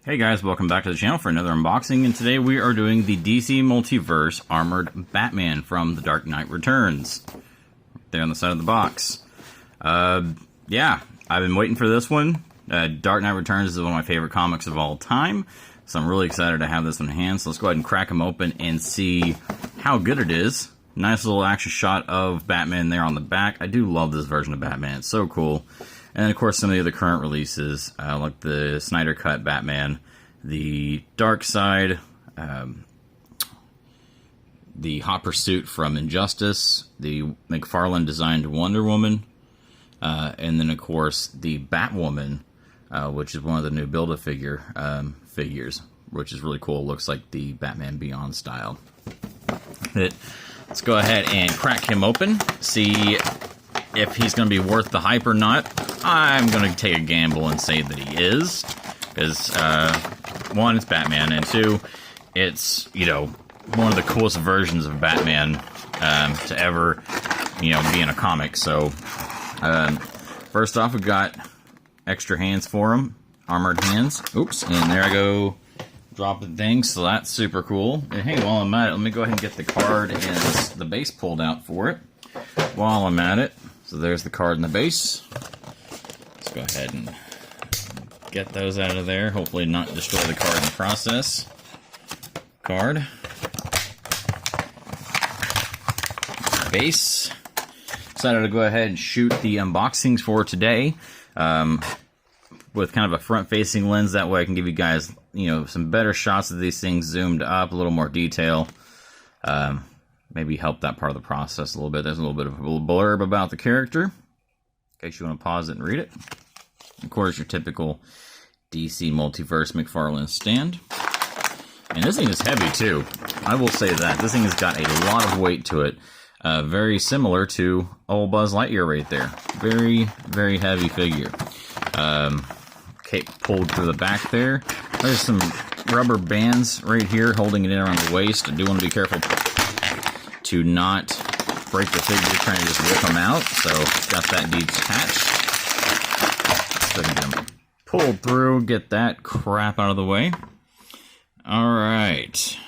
Hey guys, welcome back to the channel for another unboxing, and today we are doing the DC Multiverse Armored Batman from The Dark Knight Returns. There on the side of the box. Yeah, I've been waiting for this one. Dark Knight Returns is one of my favorite comics of all time, so I'm really excited to have this one in hand. So let's go ahead and crack them open and see how good it is. Nice little action shot of Batman there on the back. I do love this version of Batman, it's so cool. And then, of course, some of the other current releases, like the Snyder Cut Batman, the Dark Side, the Hot Pursuit from Injustice, the McFarlane designed Wonder Woman, and then, of course, the Batwoman, which is one of the new Build-A-Figure figures, which is really cool. It looks like the Batman Beyond style. Let's go ahead and crack him open, see if he's going to be worth the hype or not. I'm going to take a gamble and say that he is, because, one, it's Batman, and two, it's, you know, one of the coolest versions of Batman to ever, you know, be in a comic. So, first off, we've got extra hands for him, armored hands. Oops, and there I go, dropping things, so that's super cool. And hey, while I'm at it, let me go ahead and get the card and the base pulled out for it while I'm at it. So there's the card and the base. Let's go ahead and get those out of there. Hopefully not destroy the card in the process. Card. Base. Decided to go ahead and shoot the unboxings for today. With kind of a front-facing lens. That way I can give you guys, you know, some better shots of these things zoomed up, a little more detail. Maybe help that part of the process a little bit. There's a little bit of a little blurb about the character, in case you want to pause it and read it. Of course, your typical DC Multiverse McFarlane stand. And this thing is heavy, too. I will say that. This thing has got a lot of weight to it. Very similar to old Buzz Lightyear right there. Very, very heavy figure. Cape pulled through the back there. There's some rubber bands right here holding it in around the waist. I do want to be careful to not break the figure trying to just rip them out. So, got that detached. So, get them pulled through, get that crap out of the way. Alright.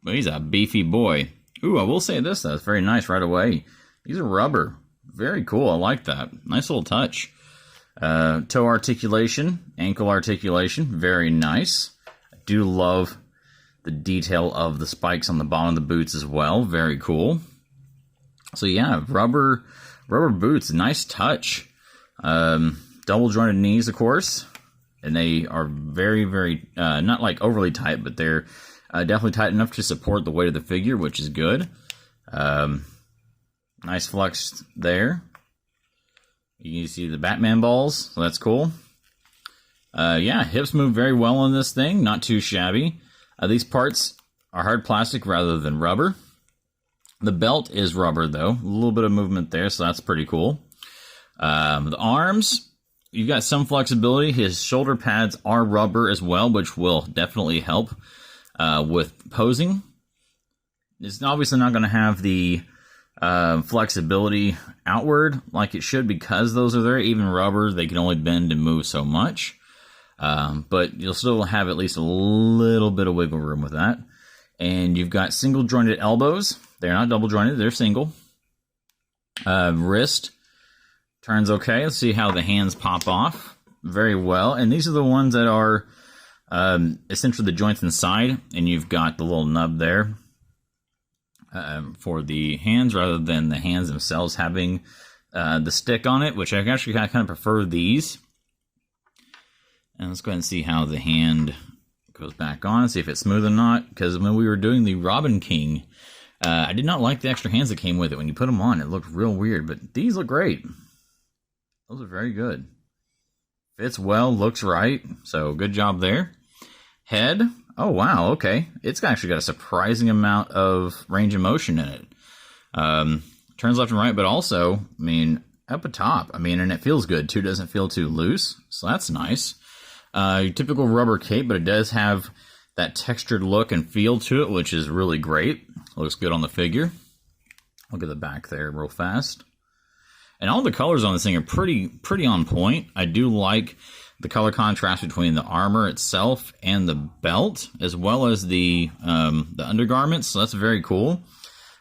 Well, he's a beefy boy. Ooh, I will say this, though. It's very nice right away. These are rubber. Very cool. I like that. Nice little touch. Toe articulation, ankle articulation. Very nice. I do love the detail of the spikes on the bottom of the boots as well. Very cool. So yeah, rubber boots, nice touch. Double jointed knees, of course, and they are very, very not like overly tight, but they're definitely tight enough to support the weight of the figure, which is good. Nice flex there. You can see the Batman balls, so that's cool. Yeah, hips move very well on this thing, not too shabby. These parts are hard plastic rather than rubber. The belt is rubber, though. A little bit of movement there, so that's pretty cool. The arms, you've got some flexibility. His shoulder pads are rubber as well, which will definitely help with posing. It's obviously not going to have the flexibility outward like it should, because those are there. Even rubber, they can only bend and move so much. But you'll still have at least a little bit of wiggle room with that. And you've got single jointed elbows. They're not double jointed, they're single. Wrist turns okay. Let's see how the hands pop off. Very well. And these are the ones that are essentially the joints inside. And you've got the little nub there for the hands, rather than the hands themselves having the stick on it, which I actually kind of prefer these. And let's go ahead and see how the hand goes back on, see if it's smooth or not. Because when we were doing the Robin King, I did not like the extra hands that came with it. When you put them on, it looked real weird. But these look great. Those are very good. Fits well, looks right. So good job there. Head. Oh, wow, okay. It's actually got a surprising amount of range of motion in it. Turns left and right, but also, I mean, up atop. I mean, and it feels good, too. It doesn't feel too loose. So that's nice. Your typical rubber cape, but it does have that textured look and feel to it, which is really great. Looks good on the figure. Look at the back there real fast. And all the colors on this thing are pretty on point. I do like the color contrast between the armor itself and the belt, as well as the undergarments. So that's very cool.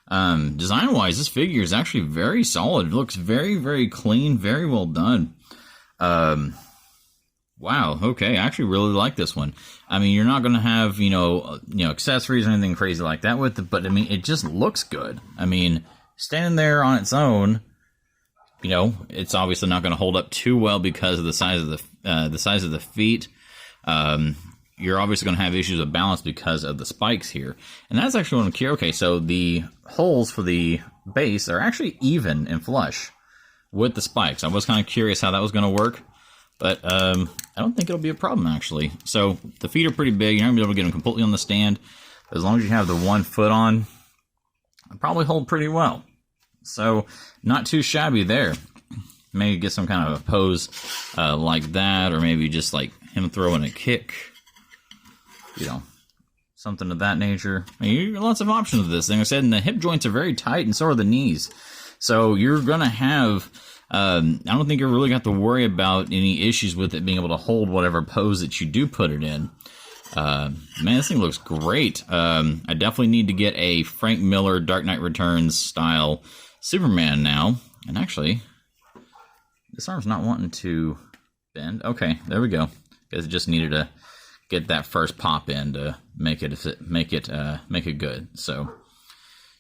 Design-wise, this figure is actually very solid. It looks very, very clean, very well done. Wow, okay, I actually really like this one. I mean, you're not going to have, accessories or anything crazy like that with it, but I mean, it just looks good. I mean, standing there on its own, it's obviously not going to hold up too well because of the size of the feet. You're obviously going to have issues with balance because of the spikes here. And that's actually one of the okay, so the holes for the base are actually even and flush with the spikes. I was kind of curious how that was going to work, but I don't think it'll be a problem, actually. So the feet are pretty big. You're not going to be able to get them completely on the stand. As long as you have the 1 foot on, it'll probably hold pretty well. So not too shabby there. Maybe get some kind of a pose like that, or maybe just like him throwing a kick. Something of that nature. I mean, you got lots of options with this thing. Like I said, and the hip joints are very tight, and so are the knees. So you're going to have, I don't think you really got to worry about any issues with it being able to hold whatever pose that you do put it in. Man, this thing looks great. I definitely need to get a Frank Miller Dark Knight Returns style Superman now. And actually, this arm's not wanting to bend. Okay, there we go. Because it just needed to get that first pop in to make it good. So,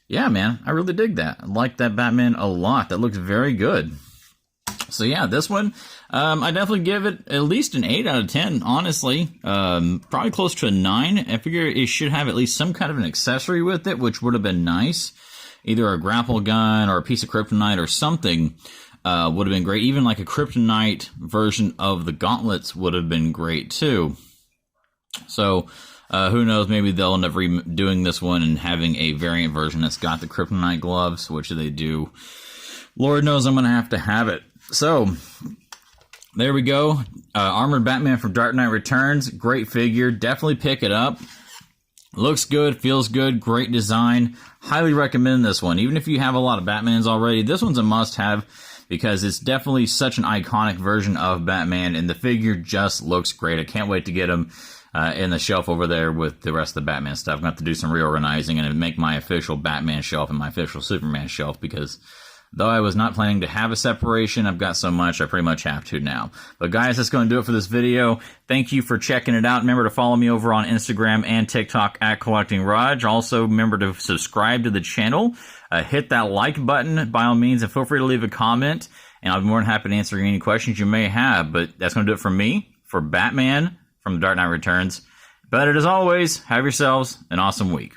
yeah, man, I really dig that. I like that Batman a lot. That looks very good. So yeah, this one, I definitely give it at least an 8 out of 10, honestly. Probably close to a 9. I figure it should have at least some kind of an accessory with it, which would have been nice. Either a grapple gun or a piece of kryptonite or something would have been great. Even like a kryptonite version of the gauntlets would have been great too. So, who knows, maybe they'll end up redoing this one and having a variant version that's got the kryptonite gloves, which they do. Lord knows I'm going to have it. So, there we go. Armored Batman from Dark Knight Returns. Great figure. Definitely pick it up. Looks good, feels good, great design. Highly recommend this one. Even if you have a lot of Batmans already, this one's a must-have because it's definitely such an iconic version of Batman, and the figure just looks great. I can't wait to get him in the shelf over there with the rest of the Batman stuff. I'm going to have to do some reorganizing and make my official Batman shelf and my official Superman shelf because though I was not planning to have a separation, I've got so much, I pretty much have to now. But guys, that's going to do it for this video. Thank you for checking it out. Remember to follow me over on Instagram and TikTok at Collecting Raj. Also, remember to subscribe to the channel. Hit that like button by all means, and feel free to leave a comment. And I'll be more than happy to answer any questions you may have. But that's going to do it for me, for Batman from The Dark Knight Returns. But as always, have yourselves an awesome week.